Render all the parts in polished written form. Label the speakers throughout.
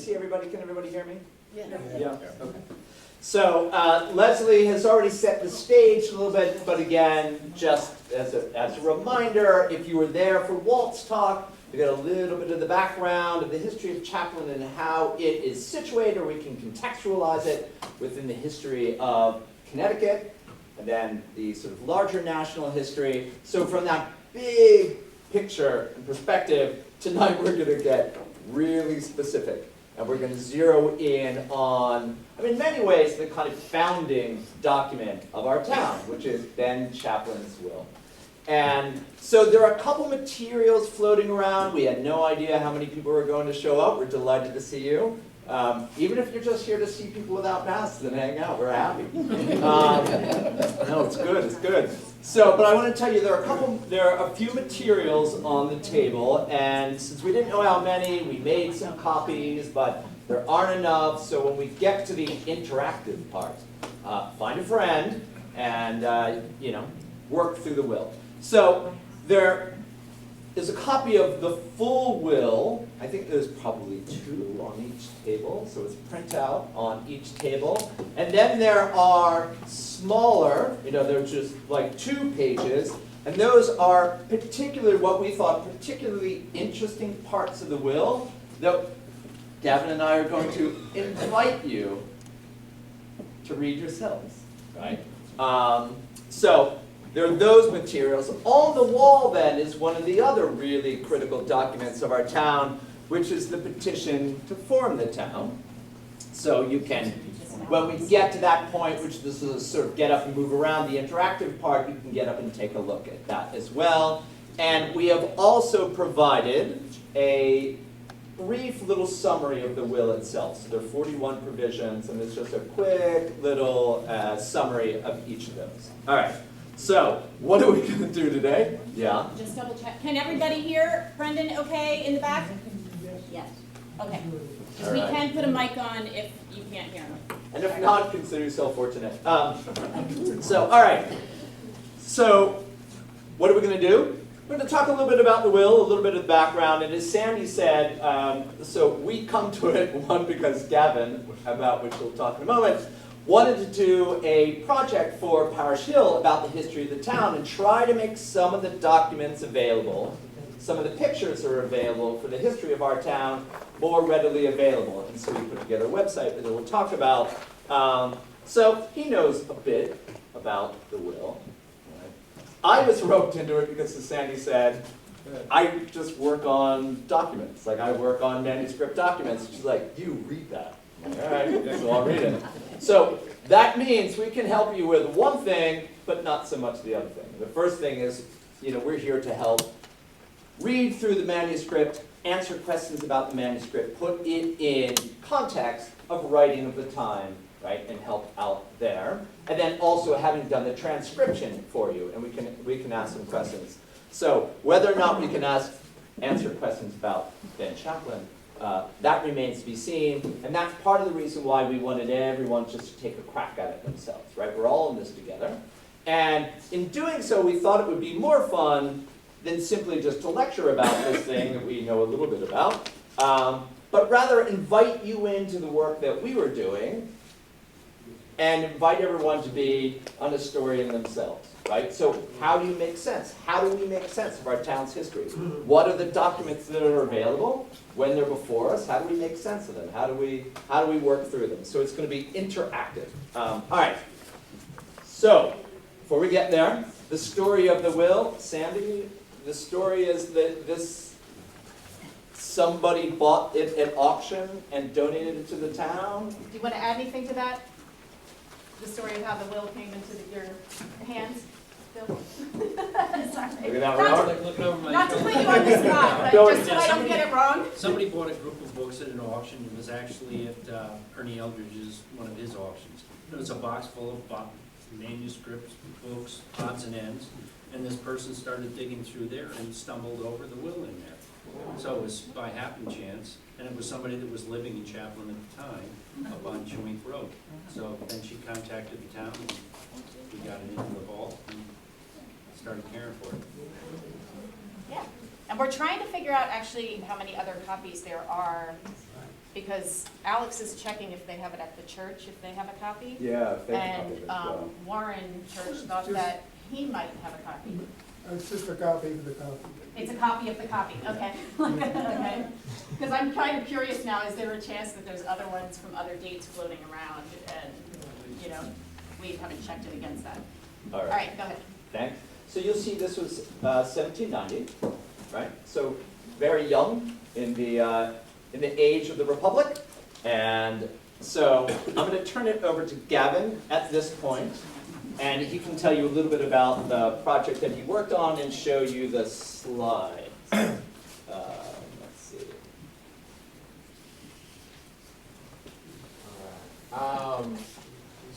Speaker 1: see everybody. Can everybody hear me?
Speaker 2: Yeah.
Speaker 1: Okay. So Leslie has already set the stage a little bit, but again, just as a reminder, if you were there for Walt's talk, we got a little bit of the background of the history of Chaplin and how it is situated, or we can contextualize it within the history of Connecticut, and then the sort of larger national history. So from that big picture and perspective, tonight we're going to get really specific. And we're going to zero in on, in many ways, the kind of founding document of our town, which is Ben Chaplin's will. And so there are a couple materials floating around. We had no idea how many people were going to show up. We're delighted to see you. Even if you're just here to see people without masks and hang out, we're happy. No, it's good, it's good. So, but I want to tell you, there are a few materials on the table, and since we didn't know how many, we made some copies, but there aren't enough, so when we get to the interactive part, find a friend and, work through the will. So, there is a copy of the full will. I think there's probably 2 on each table, so it's printout on each table. And then there are smaller, they're just like 2 pages, and those are particularly what we thought particularly interesting parts of the will that Gavin and I are going to invite you to read yourselves, right? So there are those materials. On the wall, then, is one of the other really critical documents of our town, which is the petition to form the town. So you can, when we get to that point, which this is a sort of get up and move around, the interactive part, you can get up and take a look at that as well. And we have also provided a brief little summary of the will itself. So there are 41 provisions, and it's just a quick little summary of each of those. All right. So, what are we going to do today? Yeah?
Speaker 3: Just double check. Can everybody hear Brendan okay in the back? Yes. Okay. Because we can put a mic on if you can't hear him.
Speaker 1: And if not, consider yourself fortunate. So, all right. So, what are we going to do? We're going to talk a little bit about the will, a little bit of the background. And as Sandy said, so we come to it, one, because Gavin, about which we'll talk in a moment, wanted to do a project for Parish Hill about the history of the town and try to make some of the documents available, some of the pictures that are available for the history of our town more readily available. And so we put together a website that we'll talk about. So he knows a bit about the will. I was roped into it because, as Sandy said, I just work on documents. Like, I work on manuscript documents. She's like, you read that. All right, so I'll read it. So that means we can help you with one thing, but not so much the other thing. The first thing is, we're here to help read through the manuscript, answer questions about the manuscript, put it in context of writing of the time, right, and help out there. And then also having done the transcription for you, and we can ask some questions. So whether or not we can answer questions about Ben Chaplin, that remains to be seen, and that's part of the reason why we wanted everyone just to take a crack at it themselves, right? We're all in this together. And in doing so, we thought it would be more fun than simply just to lecture about this thing that we know a little bit about, but rather invite you into the work that we were doing and invite everyone to be an historian themselves, right? So how do you make sense? How do we make sense of our town's history? What are the documents that are available when they're before us? How do we make sense of them? How do we work through them? So it's going to be interactive. All right. So before we get there, the story of the will, Sandy, the story is that somebody bought it at auction and donated it to the town.
Speaker 3: Do you want to add anything to that? The story of how the will came into your hands? Bill? Sorry.
Speaker 2: Looking over my
Speaker 3: Not to
Speaker 2: shoulder.
Speaker 3: put you on the spot, but just so I don't get it wrong.
Speaker 2: Somebody bought a group of books at an auction. It was actually at Ernie Eldridge's, one of his auctions. It was a box full of manuscripts, books, odds and ends, and this person started digging through there and stumbled over the will in there. So it was by happen chance, and it was somebody that was living in Chaplin at the time, up on Chewink Road. So then she contacted the town, and we got it into the vault and started caring for it.
Speaker 3: Yeah, and we're trying to figure out actually how many other copies there are because Alex is checking if they have it at the church, if they have a copy.
Speaker 1: Yeah, if they have a copy
Speaker 3: And
Speaker 1: of it as well.
Speaker 3: Warren Church thought
Speaker 4: Just-
Speaker 3: that he might have a copy.
Speaker 4: It's just a copy of the copy.
Speaker 3: It's a copy of the copy, okay. Okay. Because I'm kind of curious now, is there a chance that there's other ones from other dates floating around and, you know, we haven't checked it against that?
Speaker 1: All
Speaker 3: All
Speaker 1: right,
Speaker 3: right, go ahead.
Speaker 1: thanks. So you'll see this was 1790, right? So very young in the age of the Republic. And so I'm going to turn it over to Gavin at this point, and he can tell you a little bit about the project that he worked on and show you the slides. Let's see.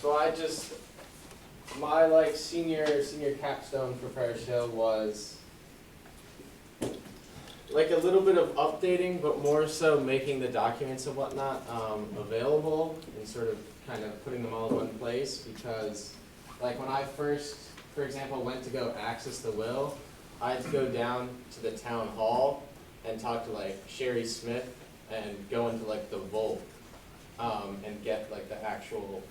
Speaker 5: So I just, my like senior capstone for Parish Hill was like a little bit of updating, but more so making the documents and whatnot available and sort of kind of putting them all in one place, because like when I first, for example, went to go access the will, I had to go down to the town hall and talk to like Sherry Smith and go into like the vault and get like the actual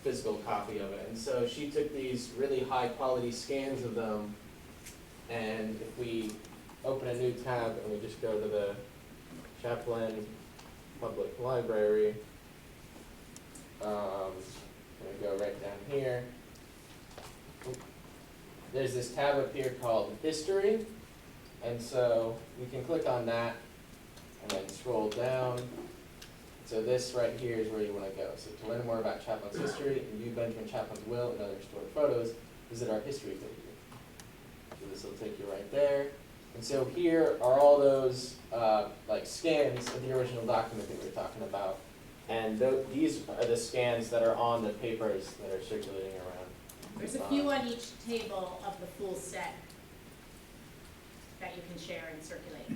Speaker 5: physical copy of it. And so she took these really high quality scans of them, and if we open a new tab and we just go to the Chaplin Public Library, and we go right down here, there's this tab up here called History, and so we can click on that and then scroll down. So this right here is where you want to go. So to learn more about Chaplin's history and view Benjamin Chaplin's will and other historic photos, visit our history page. So this will take you right there. And so here are all those like scans of the original document that we were talking about. And these are the scans that are on the papers that are circulating around.
Speaker 3: There's a few on each table of the full set that you can share and circulate.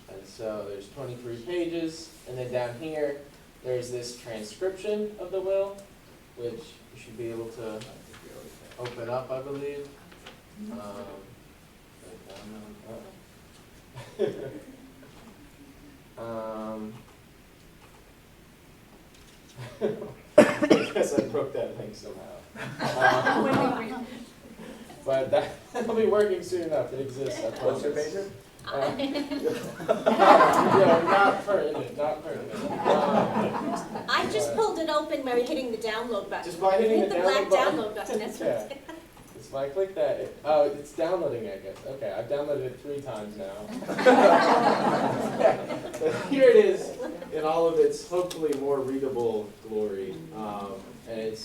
Speaker 5: And so there's 23 pages, and then down here, there's this transcription of the will, which you should be able to open up, I believe. I guess I broke that link somehow. But that'll be working soon enough. It exists. I
Speaker 1: What's your
Speaker 5: promise.
Speaker 1: major?
Speaker 5: No, not pertinent, not pertinent.
Speaker 6: I just pulled it open by hitting the download button.
Speaker 5: Just by hitting
Speaker 6: Hit
Speaker 5: the
Speaker 6: the black
Speaker 5: download button.
Speaker 6: download button, that's
Speaker 5: Yeah.
Speaker 6: what it
Speaker 5: If I click that, it's downloading, I guess. Okay, I've downloaded it 3 times now. But here it is in all of its hopefully more readable glory. And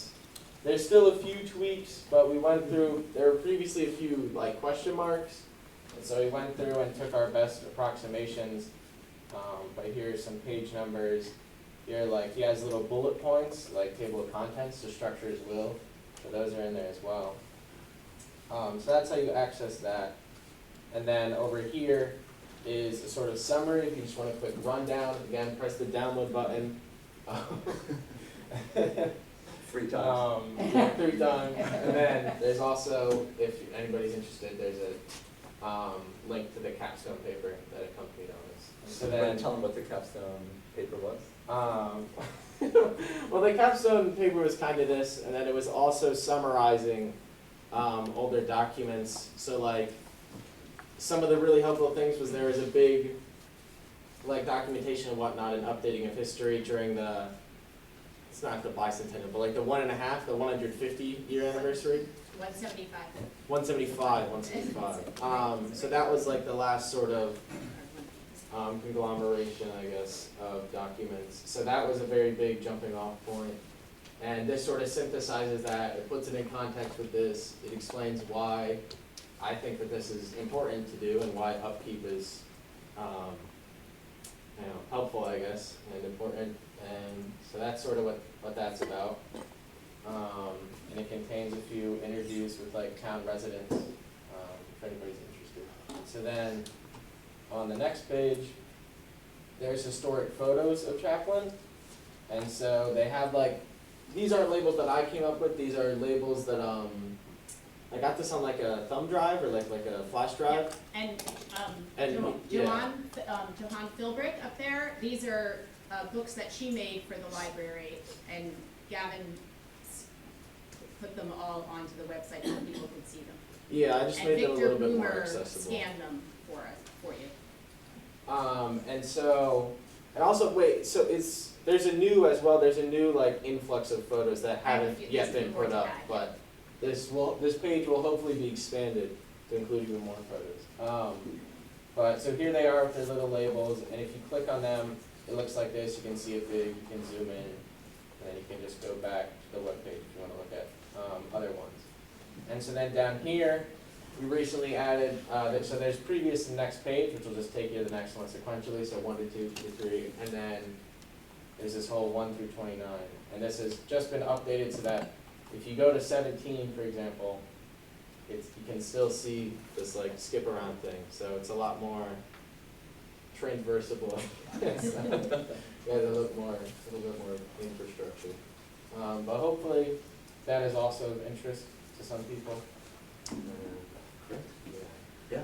Speaker 5: there's still a few tweaks, but we went through, there were previously a few like question marks. And so we went through and took our best approximations. But here's some page numbers. Here, like, he has little bullet points, like table of contents to structure his will. So those are in there as well. So that's how you access that. And then over here is a sort of summary. If you just want a quick rundown, again, press the download button.
Speaker 1: 3 times.
Speaker 5: 3 times. And then there's also, if anybody's interested, there's a link to the capstone paper that accompanied on this. So then,
Speaker 1: Tell them what the capstone paper was.
Speaker 5: well, the capstone paper was kind of this, and then it was also summarizing older documents. So like, some of the really helpful things was there was a big like documentation and whatnot and updating of history during the, it's not the bicentennial, but like the 150 year anniversary.
Speaker 3: 175.
Speaker 5: 175. So that was like the last sort of conglomeration, I guess, of documents. So that was a very big jumping off point. And this sort of synthesizes that, it puts it in context with this, it explains why I think that this is important to do and why upkeep is helpful, I guess, and important. And so that's sort of what that's about. And it contains a few interviews with like town residents, if anybody's interested. So then on the next page, there's historic photos of Chaplin. And so they have like, these aren't labels that I came up with, these are labels that I got this on like a thumb drive or like a flash drive.
Speaker 3: And
Speaker 5: And,
Speaker 3: Johan Philbrick up there, these are books that she made for the library, and Gavin put them all onto the website so people could see them.
Speaker 5: Yeah, I just made them a little bit more accessible.
Speaker 3: And Victor Boomer scanned them for you.
Speaker 5: And also, wait, so there's a new like influx of photos that haven't yet been put up, but this page will hopefully be expanded to include even more photos. But so here they are with their little labels, and if you click on them, it looks like this. You can see it big, you can zoom in, and then you can just go back to the web page if you want to look at other ones. And so then down here, we recently added, so there's previous and next page, which will just take you to the next one sequentially, so 1 to 2, 2 to 3, and then there's this whole 1 through 29. And this has just been updated so that if you go to 17, for example, you can still see this like skip around thing, so it's a lot more traversable. Yeah, a little bit more infrastructure. But hopefully that is also of interest to some people.
Speaker 1: Yeah,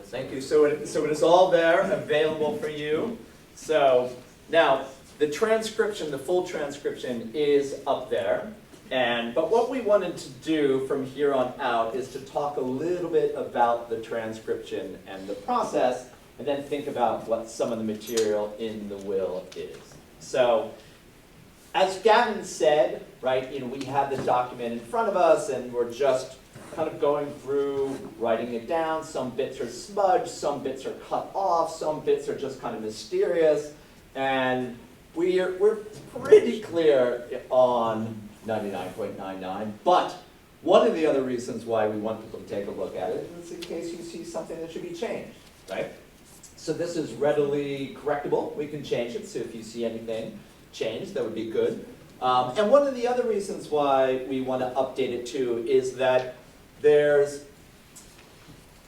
Speaker 1: thank you. So it is all there, available for you. So now, the transcription, the full transcription is up there. But what we wanted to do from here on out is to talk a little bit about the transcription and the process, and then think about what some of the material in the will is. So, as Gavin said, right, we have the document in front of us, and we're just kind of going through, writing it down. Some bits are smudged, some bits are cut off, some bits are just kind of mysterious, and we're pretty clear on 99.99, but one of the other reasons why we want people to take a look at it is in case you see something that should be changed, right? So this is readily correctable. We can change it, so if you see anything changed, that would be good. And one of the other reasons why we want to update it too is that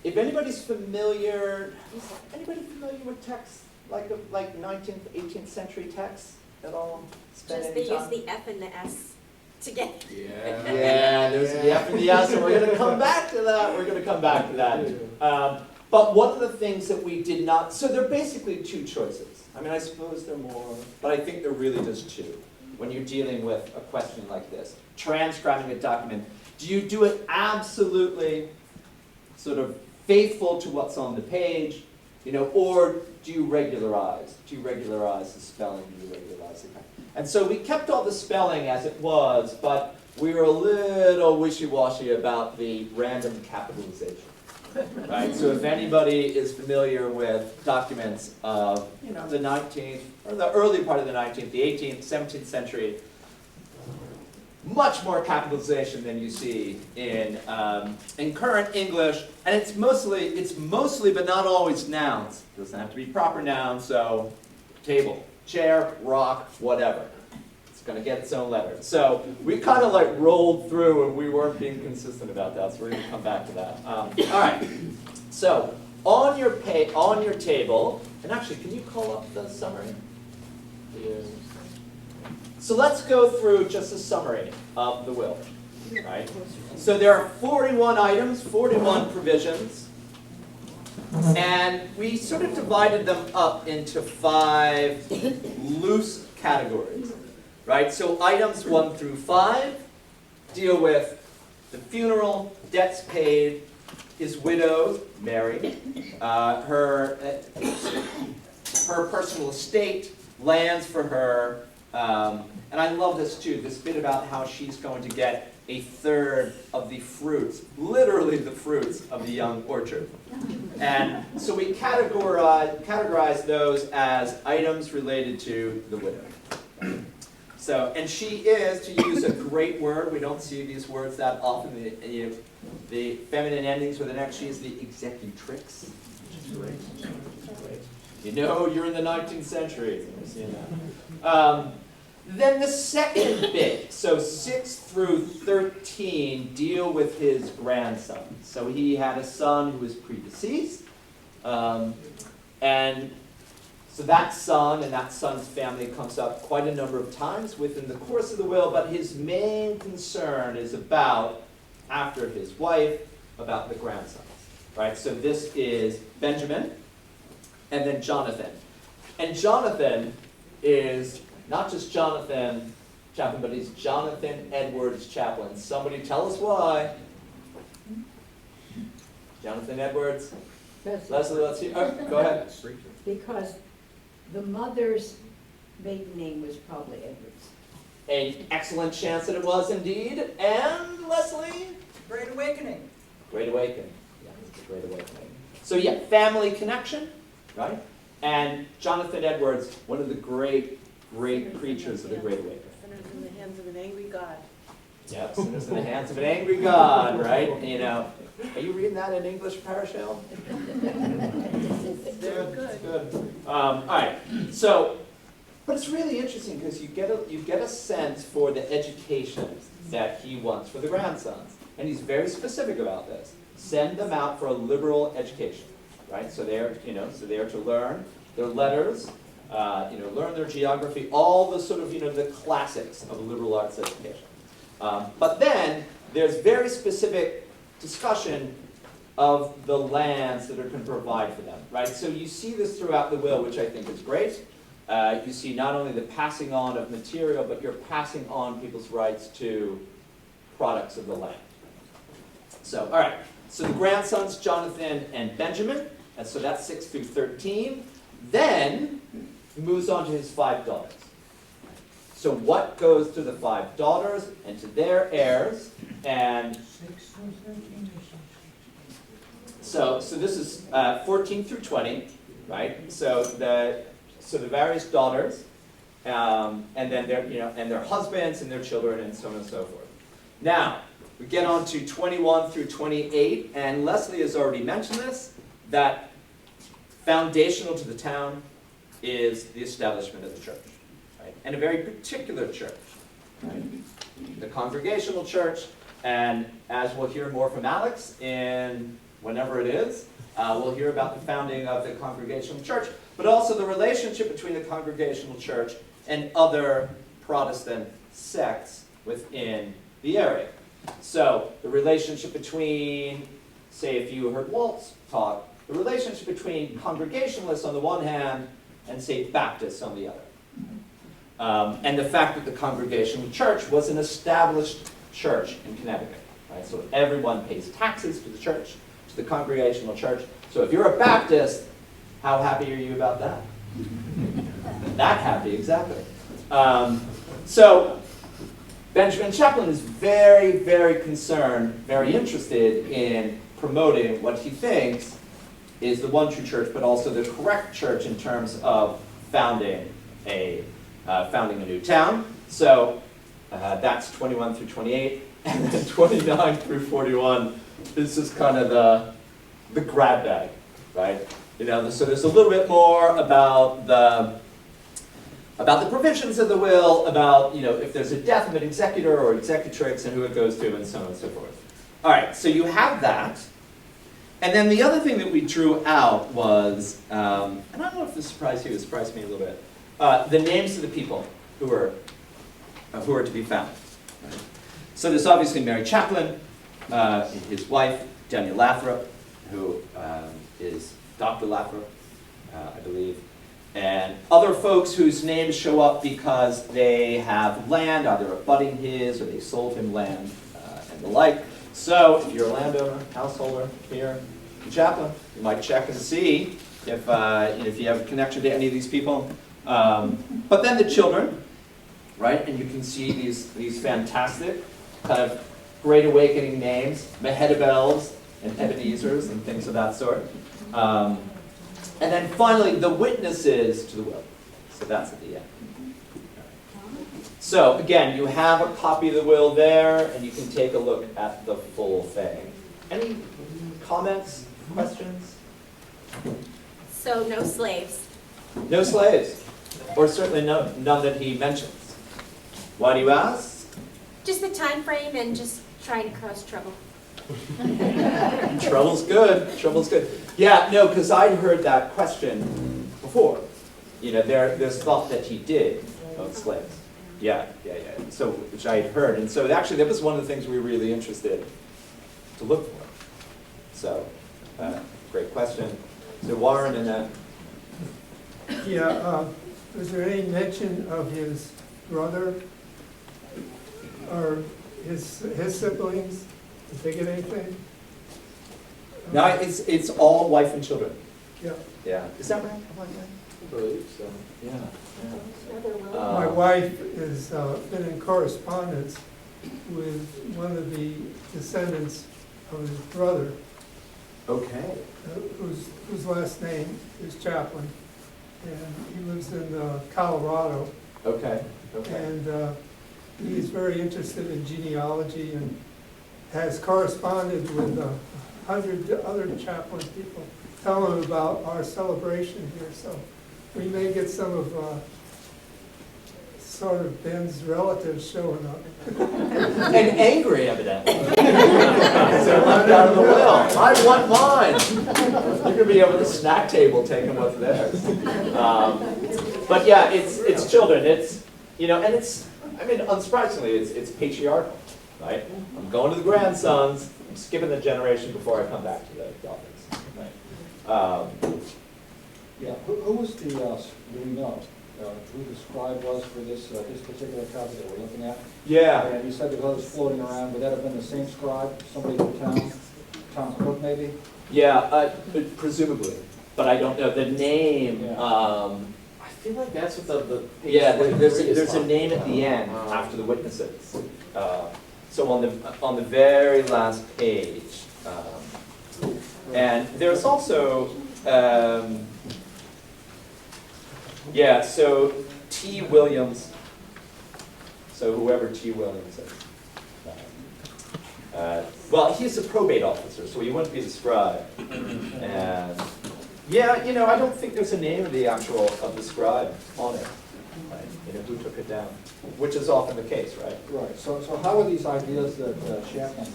Speaker 1: if anybody's familiar, is anybody familiar with text, like 19th, 18th century text at all?
Speaker 6: Just they use the F and the S together.
Speaker 1: Yeah, there's the F and the S, and we're going to come back to that. But one of the things that we did not, so there are basically two choices. I mean, I suppose there are more, but I think there are really just two when you're dealing with a question like this. Transcribing a document, do you do it absolutely sort of faithful to what's on the page, or do you regularize? Do you regularize the spelling? Do you regularize the content? And so we kept all the spelling as it was, but we were a little wishy-washy about the random capitalization. Right? So if anybody is familiar with documents of the 19th, or the early part of the 19th, the 18th, 17th century, much more capitalization than you see in current English, and it's mostly, but not always nouns. It doesn't have to be proper nouns, so table, chair, rock, whatever. It's going to get its own letter. So we kind of like rolled through, and we weren't being consistent about that, so we're going to come back to that. All right. So on your table, and actually, can you call up the summary? Yeah. So let's go through just a summary of the will, right? So there are 41 items, 41 provisions, and we sort of divided them up into 5 loose categories, right? So items 1 through 5 deal with the funeral, debts paid, his widow, Mary, her personal estate, lands for her. And I love this too, this bit about how she's going to get 1/3 of the fruits, literally the fruits of the young orchard. And so we categorize those as items related to the widow. So, and she is, to use a great word, we don't see these words that often, the feminine endings with an X, she is the executrix. Great. You're in the 19th century. Then the second bit, so 6 through 13, deal with his grandson. So he had a son who was predeceased, and so that son and that son's family comes up quite a number of times within the course of the will, but his main concern is about, after his wife, about the grandsons. Right? So this is Benjamin, and then Jonathan. And Jonathan is not just Jonathan Chaplin, but he's Jonathan Edwards Chaplin. Somebody tell us why. Jonathan Edwards. Leslie, let's see. Oh, go ahead.
Speaker 7: Because the mother's maiden name was probably Edwards.
Speaker 1: An excellent chance that it was indeed. And Leslie?
Speaker 8: Great Awakening.
Speaker 1: Great Awakening. Yeah, it's a Great Awakening. So yeah, family connection, right? And Jonathan Edwards, one of the great preachers of the Great Awakening.
Speaker 9: Sinners in the hands of an angry God.
Speaker 1: Yeah, sinners in the hands of an angry God, right? You know, are you reading that in English, Parashale?
Speaker 9: Very good.
Speaker 1: Good. All right. So, but it's really interesting because you get a sense for the education that he wants for the grandsons, and he's very specific about this. Send them out for a liberal education, right? So they're to learn their letters, learn their geography, all the sort of the classics of a liberal arts education. But then there's very specific discussion of the lands that are going to provide for them, right? So you see this throughout the will, which I think is great. You see not only the passing on of material, but you're passing on people's rights to products of the land. So, all right. So the grandsons, Jonathan and Benjamin, and so that's 6 through 13. Then he moves on to his 5 daughters. So what goes to the 5 daughters and to their heirs, and so this is 14 through 20, right? So the various daughters, and then their husbands and their children, and so on and so forth. Now we get on to 21 through 28, and Leslie has already mentioned this, that foundational to the town is the establishment of the church, right? And a very particular church, right? The Congregational Church, and as we'll hear more from Alex in whenever it is, we'll hear about the founding of the Congregational Church, but also the relationship between the Congregational Church and other Protestant sects within the area. So the relationship between, say if you heard Walt's talk, the relationship between Congregationalists on the one hand and say Baptists on the other. And the fact that the Congregational Church was an established church in Connecticut. Right? So everyone pays taxes to the church, to the Congregational Church. So if you're a Baptist, how happy are you about that? That happy, exactly. So Benjamin Chaplin is very, very concerned, very interested in promoting what he thinks is the one true church, but also the correct church in terms of founding a new town. So that's 21 through 28, and then 29 through 41 is just kind of the grab bag, right? So there's a little bit more about the provisions of the will, about if there's a death of an executor or executrix and who it goes to, and so on and so forth. All right, so you have that. And then the other thing that we drew out was, and I don't know if this surprised you, it surprised me a little bit, the names of the people who are to be found. Right? So there's obviously Mary Chaplin, his wife, Daniel Lathrop, who is Dr. Lathrop, I believe, and other folks whose names show up because they have land, either abutting his or they sold him land and the like. So if you're a landowner, householder here in Chaplin, you might check and see if you have a connection to any of these people. But then the children, right? And you can see these fantastic kind of Great Awakening names, Mehetabels and Ebenezers and things of that sort. And then finally, the witnesses to the will. So that's at the end. So again, you have a copy of the will there, and you can take a look at the full thing. Any comments, questions?
Speaker 6: So no slaves.
Speaker 1: No slaves, or certainly none that he mentions. Why do you ask?
Speaker 6: Just the time frame and just trying to cause trouble.
Speaker 1: Trouble's good. Trouble's good. Yeah, no, because I'd heard that question before. There's thought that he did own slaves. Yeah. So, which I had heard, and so actually that was one of the things we were really interested to look for. So, great question. So Warren and
Speaker 4: Yeah, Was there any mention of his brother or his siblings? Did they get anything?
Speaker 1: No, it's all wife and children.
Speaker 4: Yeah.
Speaker 1: Yeah. Is that right?
Speaker 5: I believe so.
Speaker 1: Yeah.
Speaker 6: Another will.
Speaker 4: My wife has been in correspondence with one of the descendants of his brother,
Speaker 1: Okay.
Speaker 4: whose last name is Chaplin, and he lives in Colorado.
Speaker 1: Okay. Okay.
Speaker 4: And he's very interested in genealogy and has corresponded with 100 other Chaplin people, telling them about our celebration here. So we may get some of sort of Ben's relatives showing up.
Speaker 1: And angry, evidently. They're left out of the will. I want mine. You're gonna be over the snack table taking what's theirs. But yeah, it's children. It's, you know, and it's, I mean, unsurprisingly, it's patriarchal, right? I'm going to the grandsons. I'm skipping the generation before I come back to the daughters. Right?
Speaker 8: Yeah, who was the, do we know, who the scribe was for this particular copy that we're looking at?
Speaker 1: Yeah.
Speaker 8: And you said the others floating around, would that have been the same scribe, somebody from town clerk maybe?
Speaker 1: Yeah, presumably, but I don't know the name.
Speaker 8: Yeah.
Speaker 5: I feel like that's what the
Speaker 1: Yeah, there's a name at the end after the witnesses. So on the very last page, and there's also yeah. So T. Williams. So whoever T. Williams is. Well, he's a probate officer, so he wouldn't be the scribe. And yeah, you know, I don't think there's a name of the scribe on it. Right? You know, who took it down, which is often the case, right?
Speaker 8: Right, so how are these ideas that Chaplin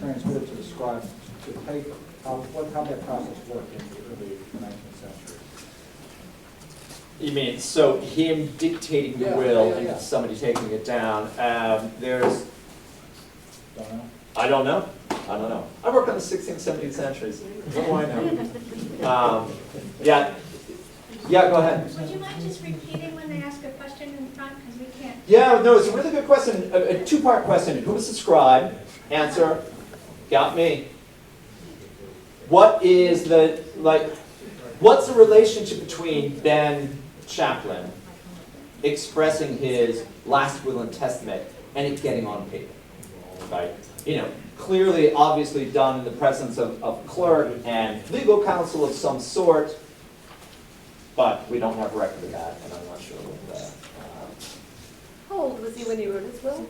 Speaker 8: transmitted to the scribe to paper? How that process worked in the early 19th century?
Speaker 1: You mean, so him dictating the
Speaker 8: Yeah,
Speaker 1: will
Speaker 8: yeah,
Speaker 1: and
Speaker 8: yeah.
Speaker 1: somebody taking it down? There's,
Speaker 8: Don't know.
Speaker 1: I don't know. I work on the 16th, 17th centuries. What do I know? Yeah, go ahead.
Speaker 10: Would you mind just repeating when they ask a question in front, because we can't?
Speaker 1: Yeah, no, it's a really good question, a two-part question. Who was the scribe? Answer, got me. What is the, what's the relationship between Ben Chaplin expressing his last will and testament and it getting on paper, right? You know, clearly, obviously done in the presence of clerk and legal counsel of some sort, but we don't have record of that, and I'm not sure what that.
Speaker 9: How old was he when he wrote his will?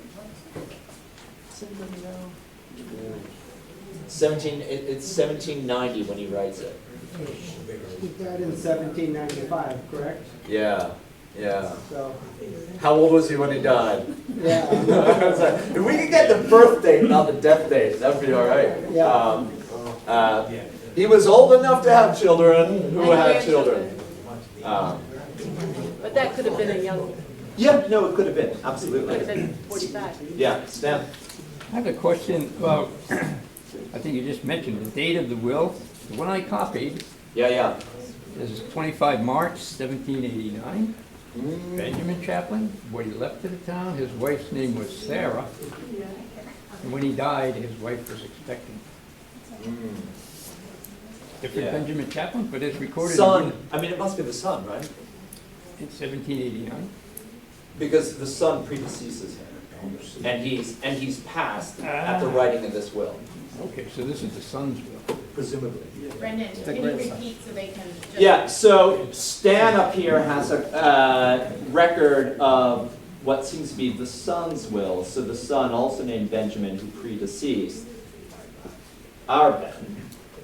Speaker 1: It's 1790 when he writes it.
Speaker 11: He died in 1795, correct?
Speaker 1: Yeah.
Speaker 11: So,
Speaker 1: How old was he when he died?
Speaker 11: yeah,
Speaker 1: If we could get the birth date, not the death date, that'd be all right.
Speaker 11: Yeah.
Speaker 1: He was old enough to have children who had children.
Speaker 9: But that could have been a young,
Speaker 1: Yeah, no, it could have been,
Speaker 9: could have
Speaker 1: absolutely.
Speaker 9: been 45.
Speaker 1: Yeah, Stan.
Speaker 12: I have a question about, I think you just mentioned the date of the will. The one I copied
Speaker 1: Yeah.
Speaker 12: is 25 March 1789.
Speaker 1: Mm.
Speaker 12: Benjamin Chaplin, what he left to the town, his wife's name was Sarah. And when he died, his wife was expecting.
Speaker 1: Mm.
Speaker 12: Different
Speaker 1: Yeah.
Speaker 12: Benjamin Chaplin, but it's recorded
Speaker 1: Son, I mean, it must be the son, right?
Speaker 12: in 1789.
Speaker 1: Because the son predeceases him. And he's passed at the writing of this will,
Speaker 12: Okay, so this is the son's will.
Speaker 1: presumably.
Speaker 3: Brendan, can you repeat so they can just?
Speaker 1: Yeah, so Stan up here has a record of what seems to be the son's will. So the son, also named Benjamin, who predeceased our Ben,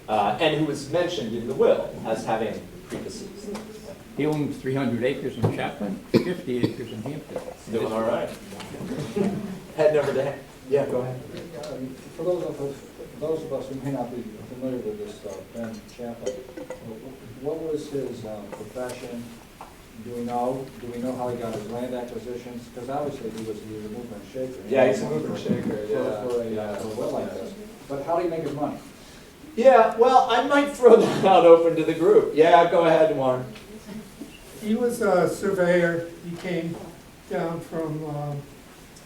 Speaker 1: and who was mentioned in the will as having predeceased.
Speaker 12: He owned 300 acres in Chaplin, 50 acres in Hampton.
Speaker 1: Doing all right. Heading over to, yeah, go ahead.
Speaker 8: For those of us who may not be familiar with this Ben Chaplin, what was his profession? Do we know how he got his land acquisitions? Because obviously he was a movement shaker.
Speaker 1: Yeah, he's a movement shaker,
Speaker 8: For a well like this. But how do you make his money?
Speaker 1: Yeah, well, I might throw that out open to the group. Yeah, go ahead, Warren.
Speaker 4: He was a surveyor. He came down from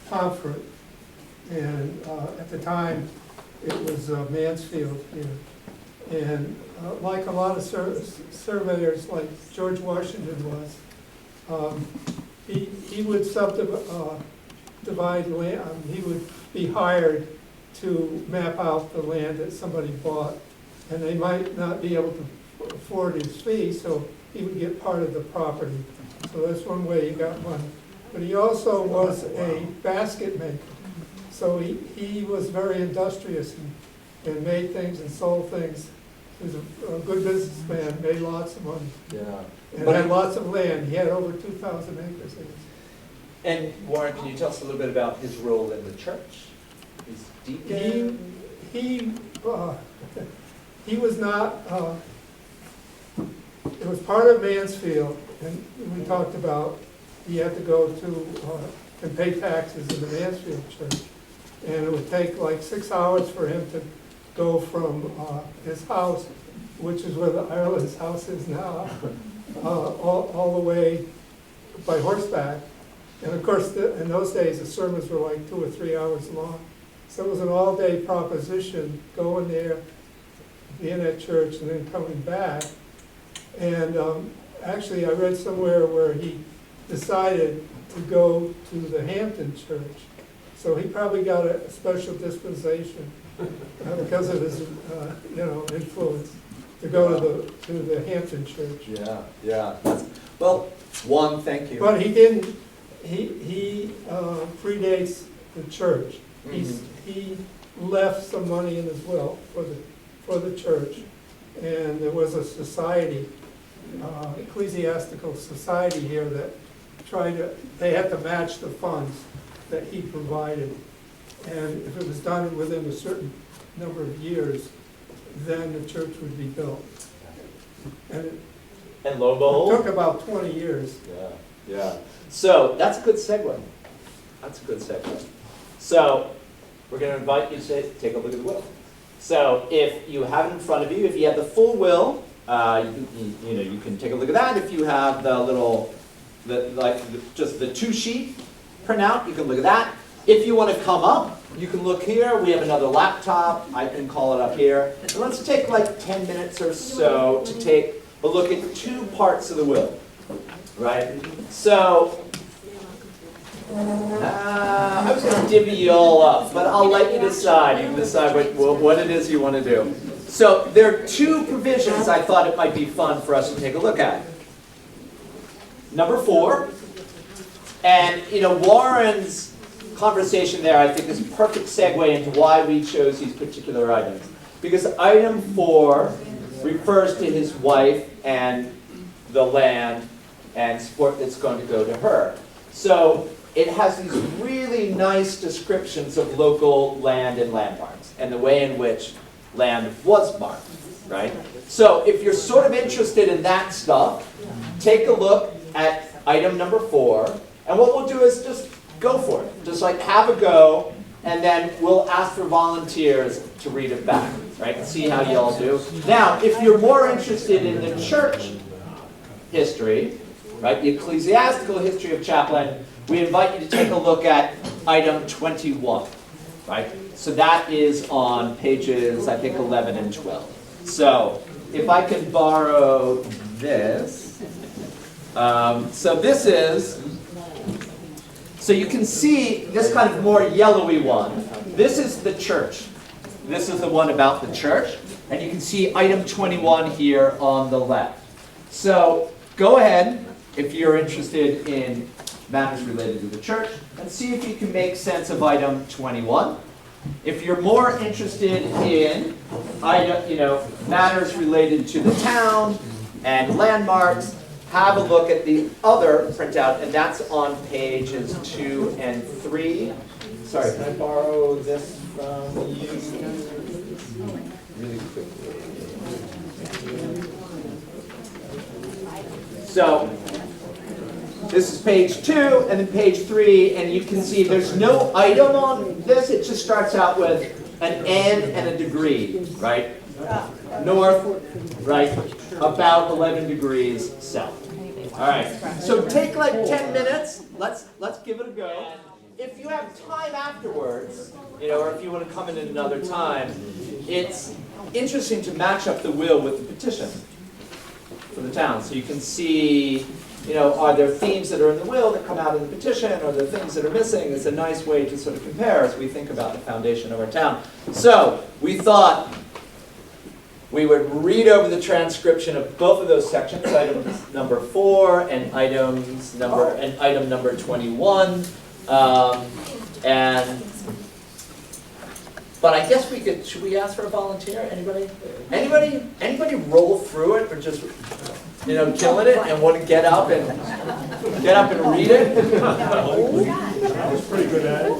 Speaker 4: Pomfret, and at the time, it was Mansfield here. And like a lot of surveyors, like George Washington was, he would divide land. He would be hired to map out the land that somebody bought, and they might not be able to afford his fee, so he would get part of the property. So that's one way he got money. But he also was a basket maker. So he was very industrious and made things and sold things. He was a good businessman, made lots of money,
Speaker 5: Yeah.
Speaker 4: and had lots of land. He had over 2,000 acres.
Speaker 1: And Warren, can you tell us a little bit about his role in the church? His deacon?
Speaker 4: He was not, it was part of Mansfield, and we talked about he had to go to and pay taxes in the Mansfield church. And it would take like 6 hours for him to go from his house, which is where the Ireland's house is now, all the way by horseback. And of course, in those days, the sermons were like 2 or 3 hours long. So it was an all-day proposition, going there, being at church, and then coming back. And actually, I read somewhere where he decided to go to the Hampton church. So he probably got a special dispensation because of his, influence to go to the Hampton church.
Speaker 1: Yeah. Well, one, thank you.
Speaker 4: But he didn't. He predates the church. He left some money in his will for the church, and there was a society, ecclesiastical society here that they had to match the funds that he provided, and if it was done within a certain number of years, then the church would be built. And
Speaker 1: lo and behold,
Speaker 4: it took about 20 years.
Speaker 1: Yeah. So that's a good segue. So we're going to invite you to take a look at the will. So if you have it in front of you, if you have the full will, you can take a look at that. If you have the little, just the 2-sheet printout, you can look at that. If you want to come up, you can look here. We have another laptop. I can call it up here. And let's take like 10 minutes or so to take a look at 2 parts of the will. Right? So, I was going to divvy you all up, but I'll let you decide. You can decide what it is you want to do. So, there are 2 provisions I thought it might be fun for us to take a look at. Number 4, and Warren's conversation there, I think, is a perfect segue into why we chose these particular items. Because item 4 refers to his wife and the land and support that's going to go to her. So it has these really nice descriptions of local land and landmarks and the way in which land was marked, right? So if you're sort of interested in that stuff, take a look at item number 4, and what we'll do is just go for it. Just like have a go, and then we'll ask for volunteers to read it back, right? And see how you all do. Now, if you're more interested in the church history, right, the ecclesiastical history of Chaplin, we invite you to take a look at item 21, right? So that is on pages, I think, 11 and 12. So if I can borrow this. So this is, so you can see this kind of more yellowy one. This is the church. This is the one about the church. And you can see item 21 here on the left. So go ahead, if you're interested in matters related to the church, and see if you can make sense of item 21. If you're more interested in matters related to the town and landmarks, have a look at the other printout, and that's on pages 2 and 3. Sorry, can I borrow this from you really quickly? So this is page 2 and then page 3, and you can see there's no item on this. It just starts out with an N and a degree, right? North, right? About 11 degrees south. All All right, so take like 10 minutes, let's give it a go. If you have time afterwards, or if you want to come in at another time, it's interesting to match up the will with the petition for the town. So you can see, are there themes that are in the will that come out in the petition? Are there things that are missing? It's a nice way to sort of compare as we think about the foundation of our town. So we thought we would read over the transcription of both of those sections, items number 4 and item number 21. But I guess should we ask for a volunteer? Anybody roll through it or just, killing it and want to get up and read it?
Speaker 4: I was pretty good at it.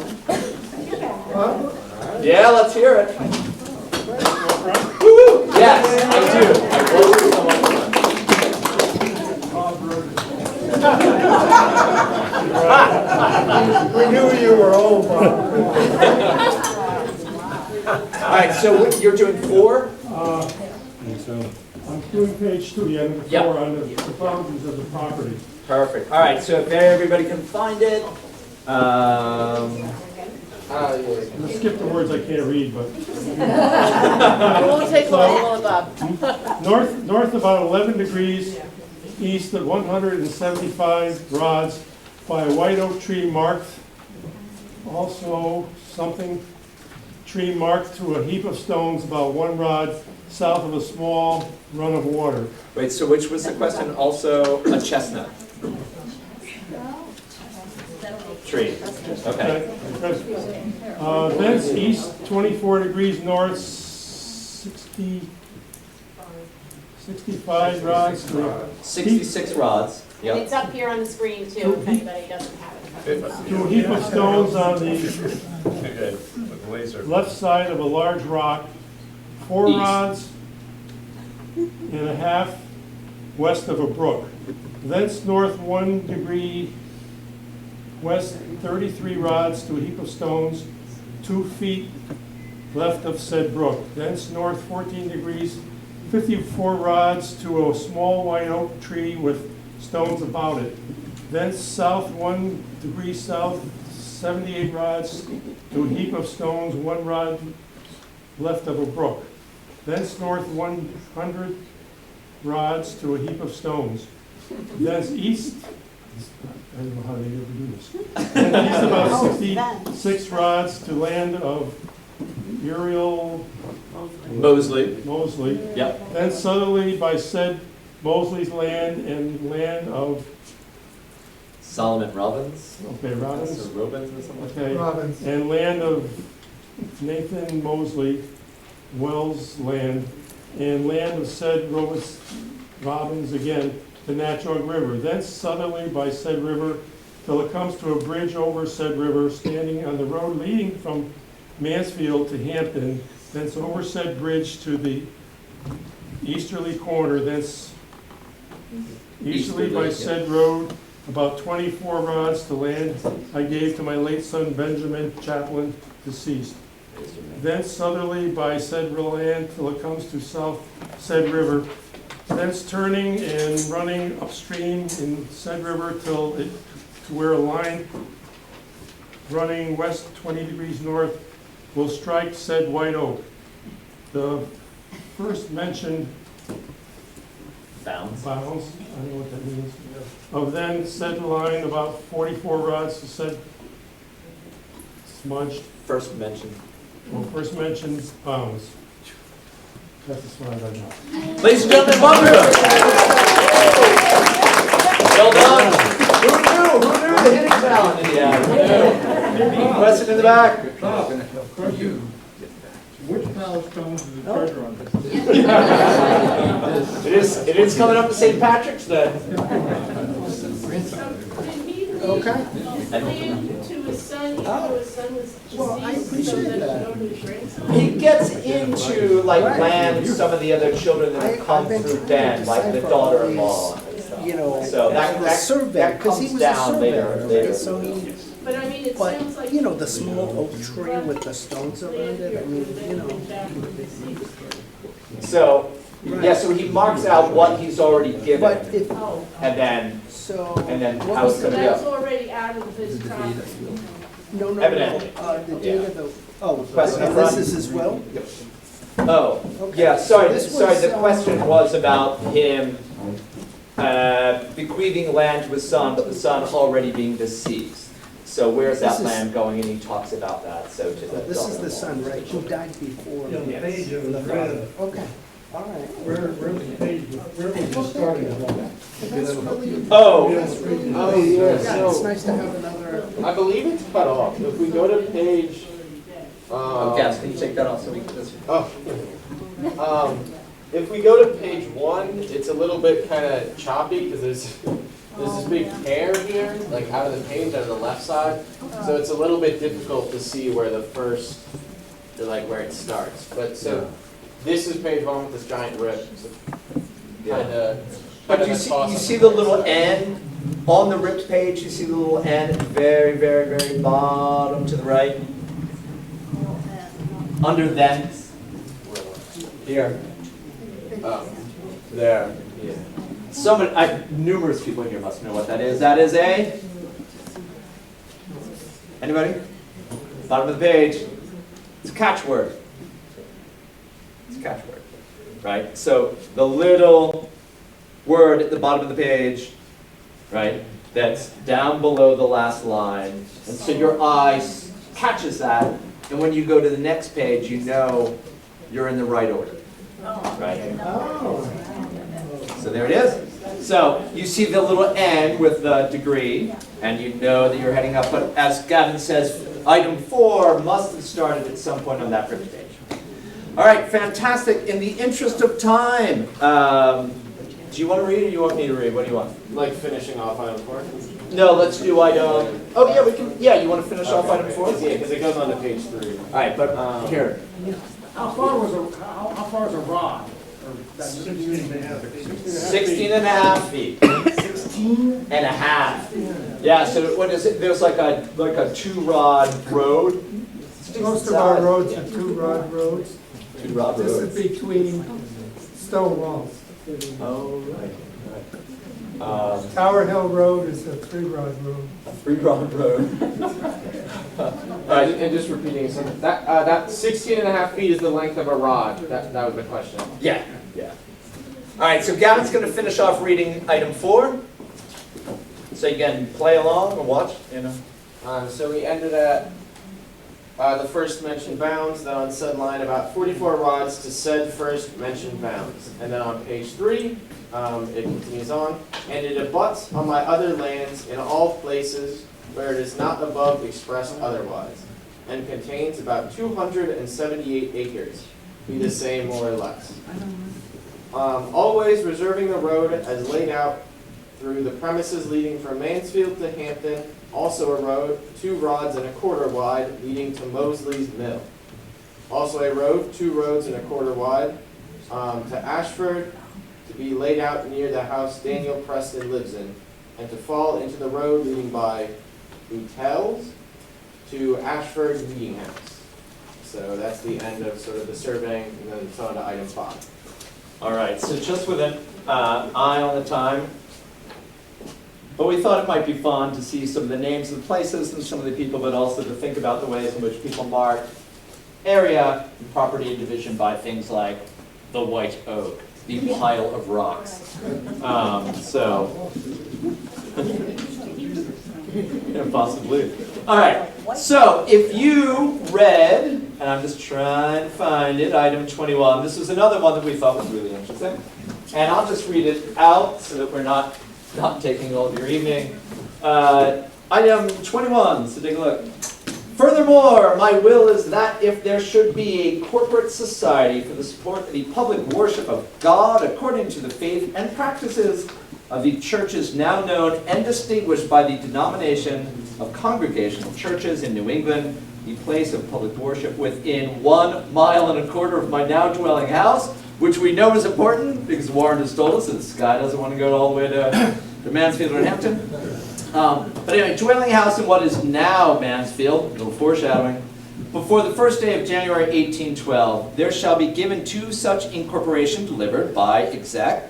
Speaker 1: Yeah, let's hear it. Woo-hoo! Yes, I do. I wrote someone.
Speaker 4: We knew you were old, Bob.
Speaker 1: All right, so you're doing 4?
Speaker 4: I'm doing page 2, the end of the 4 on the boundaries of the property.
Speaker 1: Perfect. All right, so if everybody can find it.
Speaker 4: Let's skip the words I can't read, but.
Speaker 9: It won't take long, Bob.
Speaker 4: North about 11 degrees east of 175 rods by a white oak tree marked, also tree marked to a heap of stones about 1 rod south of a small run of water.
Speaker 1: Wait, so which was the question? Also a chestnut tree. Okay.
Speaker 4: Thence east 24 degrees north, 65 rods.
Speaker 1: 66 rods. Yep.
Speaker 3: It's up here on the screen too, if anybody doesn't have it.
Speaker 4: To a heap of stones on the left side of a large rock, 4
Speaker 1: East.
Speaker 4: rods and a half west of a brook. Thence north 1 degree west 33 rods to a heap of stones 2 feet left of said brook. Thence north 14 degrees 54 rods to a small white oak tree with stones about it. Thence south 1 degree south 78 rods to a heap of stones 1 rod left of a brook. Thence north 100 rods to a heap of stones. Thence east, I don't know how they ever do this. Thence east about 66 rods to land of Uriel
Speaker 1: Mosley. Yep.
Speaker 4: Then southerly by said Mosley's land and land of
Speaker 1: Solomon Robbins.
Speaker 4: Okay, Robbins.
Speaker 1: Or Robins or something.
Speaker 4: Okay.
Speaker 11: Robbins.
Speaker 4: And land of Nathan Mosley, Wells land, and land of said Robbins again, the Natchog River. Thence southerly by said river till it comes to a bridge over said river, standing on the road leading from Mansfield to Hampton, thence over said bridge to the easterly corner, thence easterly by said road, about 24 rods to land I gave to my late son Benjamin Chaplin, deceased. Thence southerly by said land till it comes to south said river, thence turning and running upstream in said river till it to where a line running west 20 degrees north will strike said white oak. The first mentioned
Speaker 1: Bounds.
Speaker 4: I don't know what that means. Of then said line about 44 rods to said smudged.
Speaker 1: First mentioned.
Speaker 4: Well, first mentioned bounds. That's as far as I know.
Speaker 1: Ladies and gentlemen, welcome. Well done. Who knew the hitting talent in the ad? Who knew? Question in the back.
Speaker 4: Which pile of stones is the treasure on this?
Speaker 1: It is coming up to St. Patrick's Day.
Speaker 11: Okay.
Speaker 9: To his son, even though his son was
Speaker 11: Well, I
Speaker 9: deceased, so
Speaker 11: appreciate
Speaker 9: that
Speaker 11: that.
Speaker 9: you know his grandson.
Speaker 1: He gets into like land some of the other children that have come
Speaker 11: I've been
Speaker 1: through
Speaker 11: trying to
Speaker 1: Ben, like the
Speaker 11: decipher
Speaker 1: daughter-in-law
Speaker 11: all
Speaker 1: and stuff.
Speaker 11: You know,
Speaker 1: So that
Speaker 11: survey, because he
Speaker 1: comes
Speaker 11: was a
Speaker 1: down later.
Speaker 11: surveyor, right? So he,
Speaker 9: But I mean, it sounds like.
Speaker 11: but, you know, the small oak tree with the stones around it, I mean, you know.
Speaker 1: So Yeah, so he marks out what he's already given,
Speaker 11: But if,
Speaker 1: and then
Speaker 11: so.
Speaker 1: how it's
Speaker 9: So
Speaker 1: gonna
Speaker 9: that's
Speaker 1: go.
Speaker 9: already out of his property.
Speaker 11: No,
Speaker 1: Evidently.
Speaker 11: the deed of the, oh,
Speaker 1: Question
Speaker 11: and
Speaker 1: up
Speaker 11: this
Speaker 1: front.
Speaker 11: is as well?
Speaker 1: Oh,
Speaker 11: Okay.
Speaker 1: yeah, sorry,
Speaker 11: So this
Speaker 1: sorry,
Speaker 11: was,
Speaker 1: the question was about him bequeathing land to his son, but the son already being deceased. So where's
Speaker 11: This
Speaker 1: that
Speaker 11: is-
Speaker 1: land going, and he talks about that, so to the.
Speaker 11: This is
Speaker 1: daughter-in-law.
Speaker 11: the son, right, who died before?
Speaker 4: Yeah, the page
Speaker 11: the
Speaker 4: of
Speaker 11: father. Okay, all right.
Speaker 4: Where the page, where was it started?
Speaker 11: That's really,
Speaker 1: Oh,
Speaker 5: Oh, yeah,
Speaker 11: yeah, it's
Speaker 5: so,
Speaker 11: nice to have another,
Speaker 5: I believe it's cut off. If we go to page,
Speaker 1: Gavin, can you take that off so we can just.
Speaker 5: if we go to page 1, it's a little bit kind of choppy because there's this big tear here, like out of the page, out of the left side. So it's a little bit difficult to see where the first, or like where it starts. But so this is page 1 with this giant rip. So kind of.
Speaker 1: But you see the little N on the ripped page, you see the little N at the very, very, very bottom to the right? Under then? Here. There.
Speaker 5: Yeah.
Speaker 1: Numerous people here must know what that is. That is a? Anybody? Bottom of the page. It's a catchword. It's a catchword, right? So the little word at the bottom of the page, right, that's down below the last line. And so your eye catches that, and when you go to the next page, you know you're in the right order, right? So there it is. So you see the little N with the degree, and you know that you're heading up. But as Gavin says, item 4 must have started at some point on that first page. All right, fantastic. In the interest of time, do you want to read or do you want me to read? What do you want?
Speaker 5: Like finishing off item 4?
Speaker 1: No, let's do item. Oh yeah, we can. Yeah, you want to finish off item 4?
Speaker 5: Yeah, because it goes on to page 3.
Speaker 1: All right, but here.
Speaker 13: How far is a rod?
Speaker 1: 16 and a half feet. 16 and a half. Yeah. So what is it? There's like a 2-rod road.
Speaker 4: Most of our roads are 2-rod roads.
Speaker 1: 2-rod
Speaker 4: This
Speaker 1: road.
Speaker 4: is between stone walls.
Speaker 1: Oh right.
Speaker 4: Tower Hill Road is a 3-rod road.
Speaker 1: A 3-rod road.
Speaker 5: And just repeating, so that 16 and a half feet is the length of a rod. That was the question.
Speaker 1: Yeah. Yeah. All right. So Gavin's going to finish off reading item 4. So you can play along and watch. You know.
Speaker 5: So we ended at the first mentioned bounds, then on said line about 44 rods to said first mentioned bounds. And then on page 3, it continues on, and it abuts on my other lands in all places where it is not above expressed otherwise, and contains about 278 acres, be the same more or less. Always reserving the road as laid out through the premises leading from Mansfield to Hampton, also a road 2 rods and a quarter wide leading to Mosley's Mill. Also a road 2 roads and a quarter wide to Ashford, to be laid out near the house Daniel Preston lives in, and to fall into the road leading by Hotels to Ashford Meeting House. So that's the end of sort of the surveying, and then it's on to item 5.
Speaker 1: All right. So just with an eye on the time. But we thought it might be fun to see some of the names of the places and some of the people, but also to think about the ways in which people mark area and property division by things like the white oak, the pile of rocks. Possibly. All right. So if you read, and I'm just trying to find it, item 21. This was another one that we thought was really interesting, and I'll just read it out so that we're not taking all of your evening. Item 21, so take a look. Furthermore, my will is that if there should be a corporate society for the support of the public worship of God according to the faith and practices of the churches now known and distinguished by the denomination of Congregational Churches in New England, the place of public worship within 1.25 miles of my now dwelling house, which we know is important because Warren has told us that this guy doesn't want to go all the way to Mansfield or Hampton. But anyway, dwelling house in what is now Mansfield, a little foreshadowing, Before the first day of January 1812, there shall be given to such incorporation delivered by executor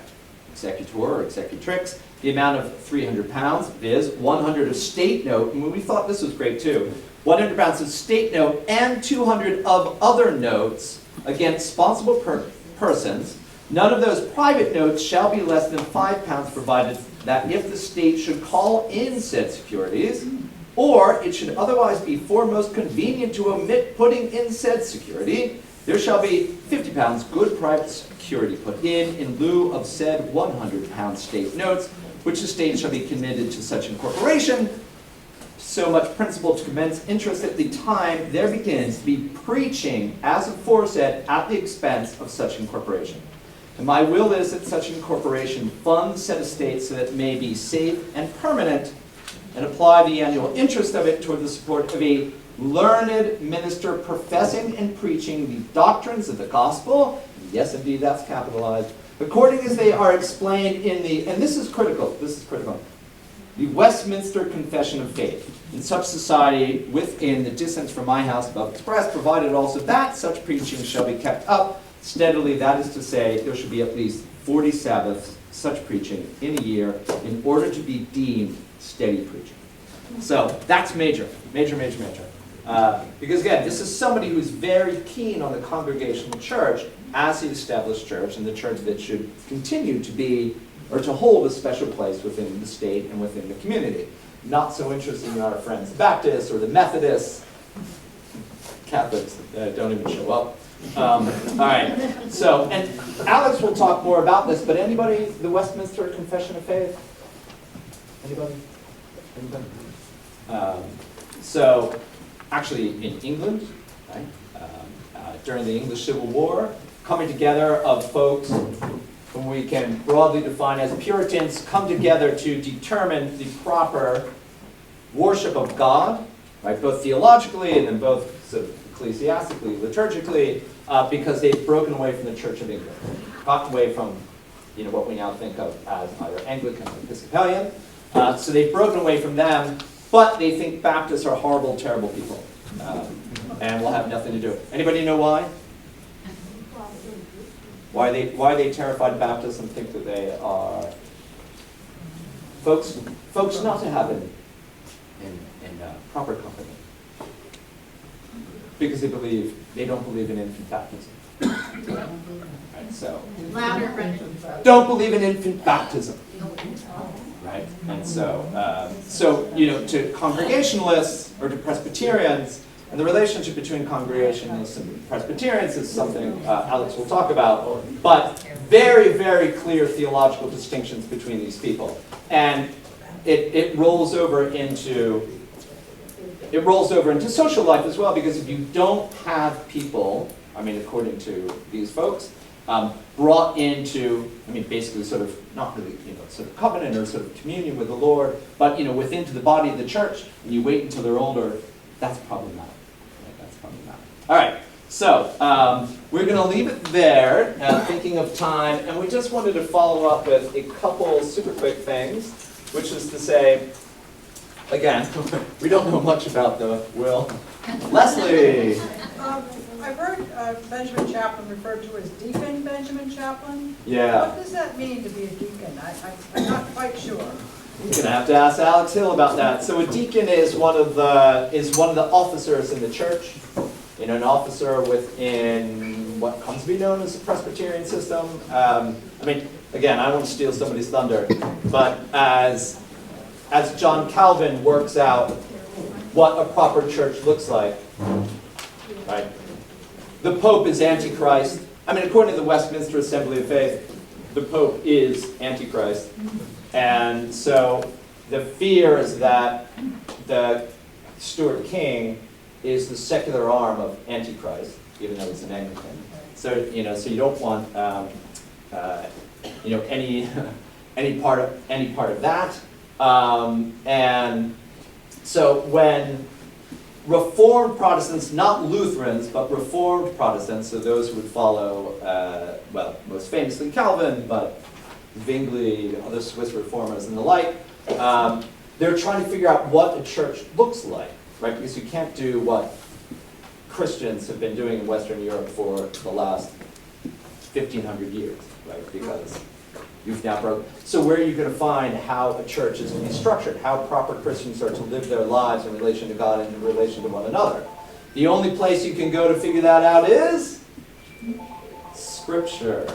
Speaker 1: or executrix, the amount of 300 pounds, viz. 100 of state note, and we thought this was great too, 100 pounds of state note and 200 of other notes against responsible persons. None of those private notes shall be less than 5 pounds, provided that if the state should call in said securities, or it should otherwise be foremost convenient to omit putting in said security, there shall be 50 pounds good private security put in lieu of said 100 pound state notes, which the state shall be committed to such incorporation. So much principal to commence interest at the time there begins to be preaching as aforesaid at the expense of such incorporation. And my will is that such incorporation fund said estate so that it may be safe and permanent, and apply the annual interest of it toward the support of a learned minister professing and preaching the doctrines of the gospel, yes indeed that's capitalized, according as they are explained in the, and this is critical, the Westminster Confession of Faith. In such society within the distance from my house above expressed, provided also that such preaching shall be kept up steadily, that is to say, there should be at least 40 Sabbaths such preaching in a year in order to be deemed steady preaching. So that's major. Because again, this is somebody who's very keen on the congregational church as the established church, and the church that should continue to be, or to hold a special place within the state and within the community. Not so interested in our friends the Baptists or the Methodists. Catholics don't even show up. All right, so, and Alex will talk more about this, but anybody, the Westminster Confession of Faith? Anybody? So, actually in England, right, during the English Civil War, coming together of folks whom we can broadly define as Puritans, come together to determine the proper worship of God, right, both theologically and then both sort of ecclesiastically, liturgically, because they've broken away from the Church of England, gotten away from, you know, what we now think of as either Anglican or Episcopalian. So they've broken away from them, but they think Baptists are horrible, terrible people, and will have nothing to do. Anybody know why? Why are they terrified of Baptists and think that they are folks not to have in proper company? Because they don't believe in infant baptism. Right, so
Speaker 3: Louder,
Speaker 1: don't believe in infant baptism. Right, and so you know, to Congregationalists or to Presbyterians, and the relationship between Congregationalists and Presbyterians is something Alex will talk about, but very, very clear theological distinctions between these people, and it rolls over into social life as well, because if you don't have people, I mean, according to these folks, brought into, I mean, basically sort of, not really, you know, sort of covenant or sort of communion with the Lord, but, you know, within to the body of the church, and you wait until they're older, that's problematic. Right? That's problematic. All right, so we're going to leave it there, thinking of time, and we just wanted to follow up with a couple super quick things, which is to say, again, we don't know much about the will. Leslie!
Speaker 14: I've heard Benjamin Chaplin referred to as Deacon Benjamin Chaplin.
Speaker 1: Yeah.
Speaker 14: What does that mean to be a deacon? I'm not quite sure.
Speaker 1: You're gonna have to ask Alex Hill about that. So a deacon is one of the officers in the church. You know, an officer within what comes to be known as the Presbyterian system. I mean, again, I don't want to steal somebody's thunder, but as John Calvin works out what a proper church looks like, right? The Pope is Antichrist. I mean, according to the Westminster Assembly of Faith, the Pope is Antichrist. And so the fear is that the Stuart King is the secular arm of Antichrist, even though he's an Anglican. So, you know, so you don't want, you know, any part of that. And so when Reformed Protestants, not Lutherans, but Reformed Protestants, so those who would follow, well, most famously Calvin, but Zwingli, other Swiss reformers and the like, they're trying to figure out what a church looks like, right? Because you can't do what Christians have been doing in Western Europe for the last 1,500 years, right? Because you've now broken. So where are you going to find how a church is to be structured, how proper Christians are to live their lives in relation to God and in relation to one another? The only place you can go to figure that out is Scripture,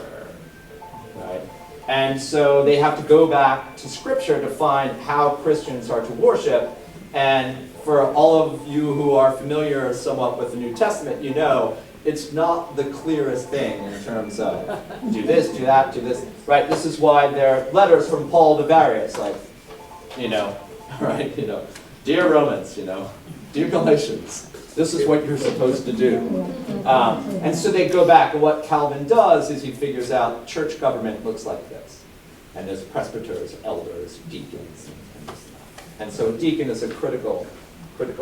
Speaker 1: right? And so they have to go back to Scripture to find how Christians are to worship. And for all of you who are familiar somewhat with the New Testament, you know it's not the clearest thing in terms of do this, do that, do this, right? This is why there are letters from Paul to various, like, right, dear Romans, dear Galatians, this is what you're supposed to do. And so they go back, and what Calvin does is he figures out church government looks like this. And there's presbyters, elders, deacons, and this stuff. And so a deacon is a critical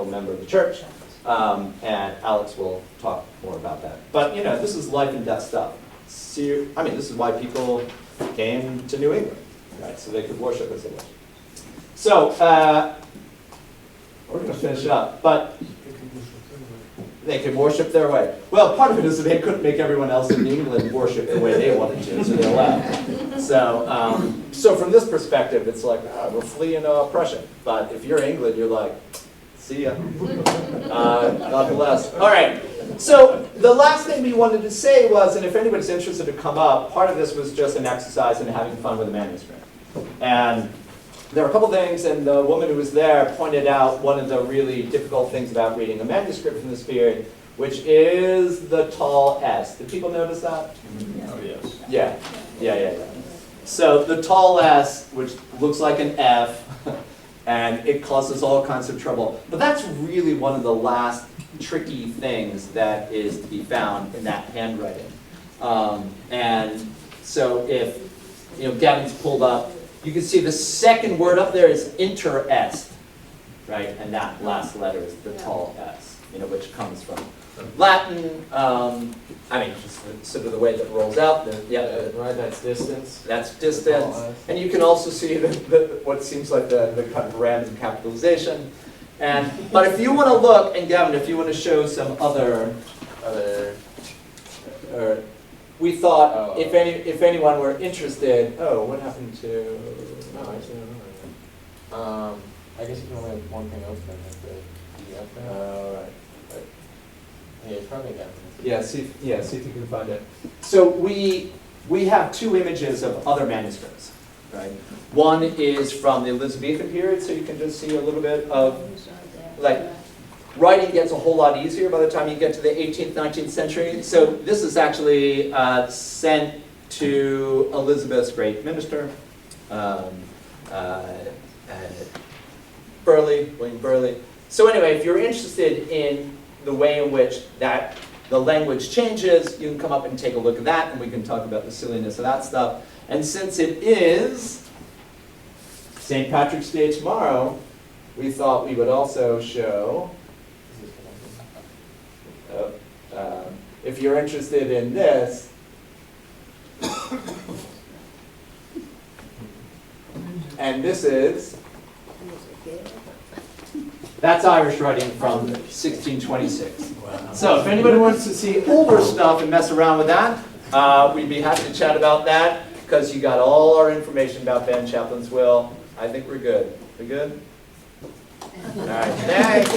Speaker 1: member of the church. And Alex will talk more about that. But, this is life and death stuff. This is why people came to New England, right? So they could worship as they worship. So, we're going to finish up, but they could worship their way. Well, part of it is that they couldn't make everyone else in England worship the way they wanted to, so they left. So from this perspective, it's like, we're fleeing oppression. But if you're England, you're like, see ya. God bless. All right. So the last thing we wanted to say was, and if anybody's interested to come up, part of this was just an exercise in having fun with the manuscript. And there were a couple things, and the woman who was there pointed out one of the really difficult things about reading a manuscript from this period, which is the tall S. Did people notice that?
Speaker 12: Oh, yes.
Speaker 1: Yeah. So the tall S, which looks like an F, and it causes all kinds of trouble. But that's really one of the last tricky things that is to be found in that handwriting. And so if, Gavin's pulled up, you can see the second word up there is inter-est, right? And that last letter is the tall S, which comes from Latin. Just sort of the way that it rolls out.
Speaker 5: Right, that's distance.
Speaker 1: That's distance. And you can also see what seems like the kind of random capitalization. But if you want to look, and Gavin, if you want to show some other we thought if anyone were interested, what happened to?
Speaker 5: No, actually, I don't know. I guess you can only have one thing open at the PDF.
Speaker 1: Right.
Speaker 5: Yeah, it's probably down.
Speaker 1: Yeah, see if you can find it. So we have two images of other manuscripts, right? One is from the Elizabethan period, so you can just see a little bit of, writing gets a whole lot easier by the time you get to the 18th, 19th century. So this is actually sent to Elizabeth's great minister, William Burleigh. So anyway, if you're interested in the way in which the language changes, you can come up and take a look at that, and we can talk about the silliness of that stuff. And since it is St. Patrick's Day tomorrow, we thought we would also show, if you're interested in this, and this is, that's Irish writing from 1626. Wow. So if anybody wants to see older stuff and mess around with that, we'd be happy to chat about that, because you got all our information about Ben Chaplin's will. I think we're good. We good? All right, thanks.